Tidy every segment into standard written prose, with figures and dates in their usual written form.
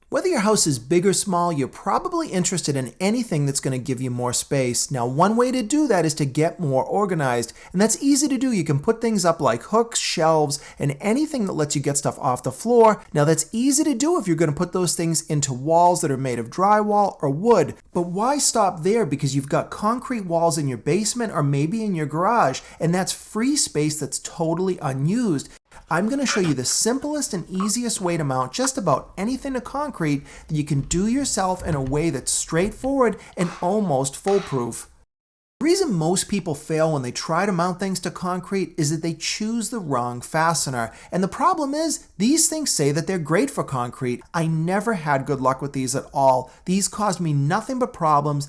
Whether your house is big or small, you're probably interested in anything that's going to give you more space. Now, one way to do that is to get more organized, and that's easy to do. You can put things up like hooks, shelves, and anything that lets you get stuff off the floor. Now, that's easy to do if you're going to put those things into walls that are made of drywall or wood. But why stop there? Because you've got concrete walls in your basement or maybe in your garage, and that's free space that's totally unused. I'm going to show you the simplest and easiest way to mount just about anything to concrete that you can do yourself in a way that's straightforward and almost foolproof. The reason most people fail when they try to mount things to concrete is that they choose the wrong fastener. And the problem is, these things say that they're great for concrete. I never had good luck with these at all. These caused me nothing but problems.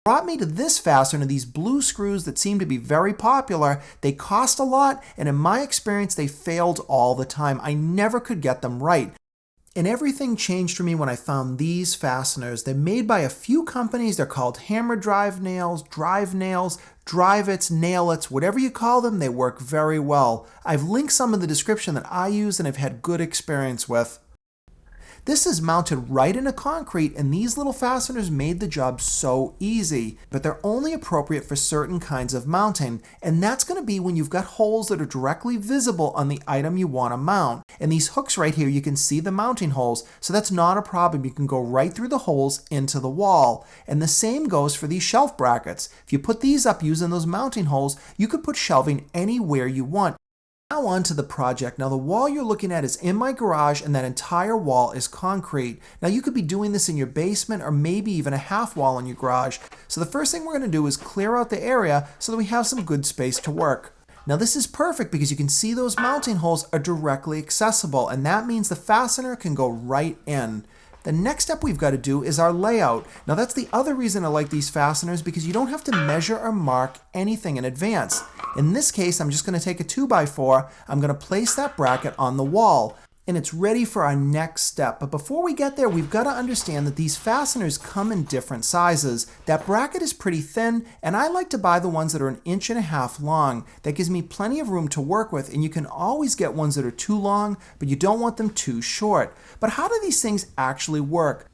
Brought me to this fastener, these blue screws that seem to be very popular. They cost a lot, and in my experience, they failed all the time. I never could get them right. And everything changed for me when I found these fasteners. They're made by a few companies. They're called hammer drive nails, drive-its, nail-its, whatever you call them, they work very well. I've linked some in the description that I use and have had good experience with. This is mounted right into concrete, and these little fasteners made the job so easy, but they're only appropriate for certain kinds of mounting, and that's going to be when you've got holes that are directly visible on the item you want to mount. And these hooks right here, you can see the mounting holes, so that's not a problem. You can go right through the holes into the wall. And the same goes for these shelf brackets. If you put these up using those mounting holes, you could put shelving anywhere you want. Now on to the project. Now the wall you're looking at is in my garage, and that entire wall is concrete. Now you could be doing this in your basement or maybe even a half wall in your garage. So the first thing we're going to do is clear out the area so that we have some good space to work. Now this is perfect because you can see those mounting holes are directly accessible, and that means the fastener can go right in. The next step we've got to do is our layout. Now that's the other reason I like these fasteners, because you don't have to measure or mark anything in advance. In this case, I'm just going to take a 2x4, I'm going to place that bracket on the wall, and it's ready for our next step. But before we get there, we've got to understand that these fasteners come in different sizes. That bracket is pretty thin, and I like to buy the ones that are 1.5 inches long. That gives me plenty of room to work with, and you can always get ones that are too long, but you don't want them too short. But how do these things actually work?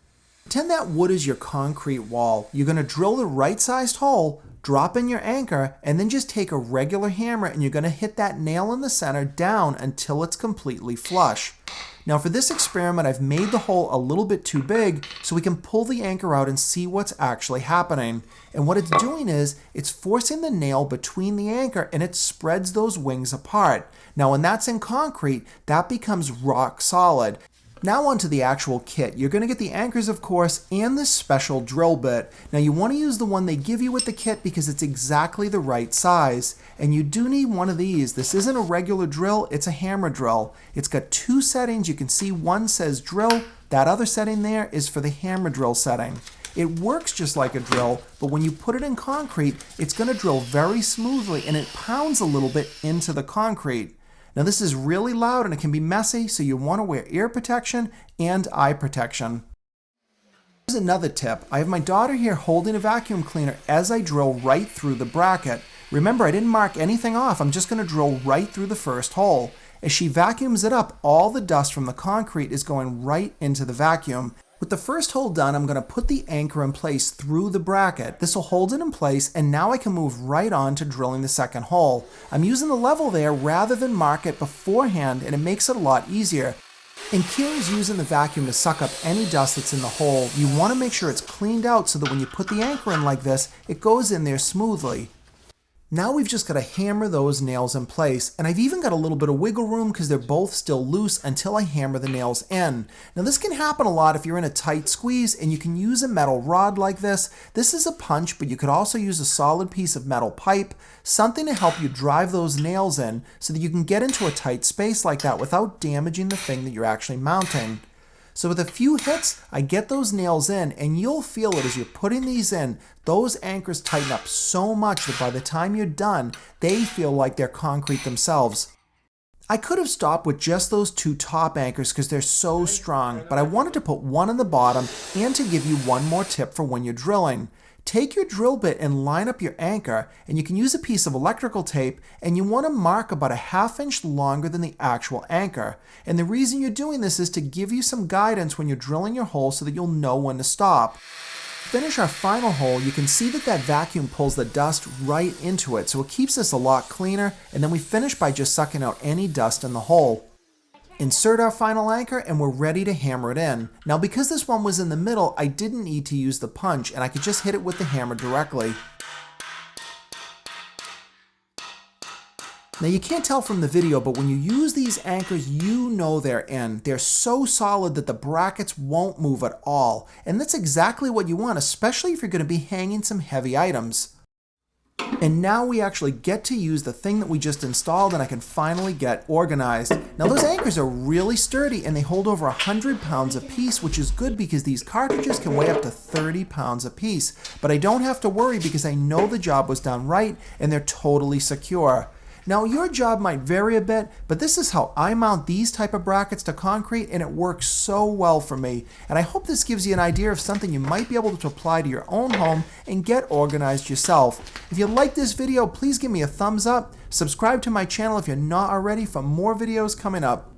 Pretend that wood is your concrete wall. You're going to drill the right-sized hole, drop in your anchor, and then just take a regular hammer and you're going to hit that nail in the center down until it's completely flush. Now for this experiment, I've made the hole a little bit too big so we can pull the anchor out and see what's actually happening. And what it's doing is it's forcing the nail between the anchor and it spreads those wings apart. Now when that's in concrete, that becomes rock solid. Now onto the actual kit. You're going to get the anchors, of course, and this special drill bit. Now you want to use the one they give you with the kit because it's exactly the right size. And you do need one of these. This isn't a regular drill, it's a hammer drill. It's got two settings. You can see one says drill. That other setting there is for the hammer drill setting. It works just like a drill, but when you put it in concrete, it's going to drill very smoothly and it pounds a little bit into the concrete. Now this is really loud and it can be messy, so you want to wear ear protection and eye protection. Here's another tip. I have my daughter here holding a vacuum cleaner as I drill right through the bracket. Remember, I didn't mark anything off. I'm just going to drill right through the first hole. As she vacuums it up, all the dust from the concrete is going right into the vacuum. With the first hole done, I'm going to put the anchor in place through the bracket. This will hold it in place, and now I can move right on to drilling the second hole. I'm using the level there rather than mark it beforehand, and it makes it a lot easier. And Kira's using the vacuum to suck up any dust that's in the hole. You want to make sure it's cleaned out so that when you put the anchor in like this, it goes in there smoothly. Now we've just got to hammer those nails in place, and I've even got a little bit of wiggle room because they're both still loose until I hammer the nails in. Now this can happen a lot if you're in a tight squeeze, and you can use a metal rod like this. This is a punch, but you could also use a solid piece of metal pipe, something to help you drive those nails in so that you can get into a tight space like that without damaging the thing that you're actually mounting. So with a few hits, I get those nails in, and you'll feel it as you're putting these in. Those anchors tighten up so much that by the time you're done, they feel like they're concrete themselves. I could have stopped with just those two top anchors because they're so strong, but I wanted to put one on the bottom and to give you one more tip for when you're drilling. Take your drill bit and line up your anchor, and you can use a piece of electrical tape, and you want to mark about a 1/2 inch longer than the actual anchor. And the reason you're doing this is to give you some guidance when you're drilling your hole so that you'll know when to stop. Finish our final hole, you can see that vacuum pulls the dust right into it, so it keeps this a lot cleaner, and then we finish by just sucking out any dust in the hole. Insert our final anchor and we're ready to hammer it in. Now because this one was in the middle, I didn't need to use the punch and I could just hit it with the hammer directly. Now you can't tell from the video, but when you use these anchors, you know they're in. They're so solid that the brackets won't move at all. And that's exactly what you want, especially if you're going to be hanging some heavy items. And now we actually get to use the thing that we just installed and I can finally get organized. Now those anchors are really sturdy and they hold over 100 pounds a piece, which is good because these cartridges can weigh up to 30 pounds a piece. But I don't have to worry because I know the job was done right and they're totally secure. Now your job might vary a bit, but this is how I mount these type of brackets to concrete and it works so well for me. And I hope this gives you an idea of something you might be able to apply to your own home and get organized yourself. If you like this video, please give me a thumbs up. Subscribe to my channel if you're not already for more videos coming up.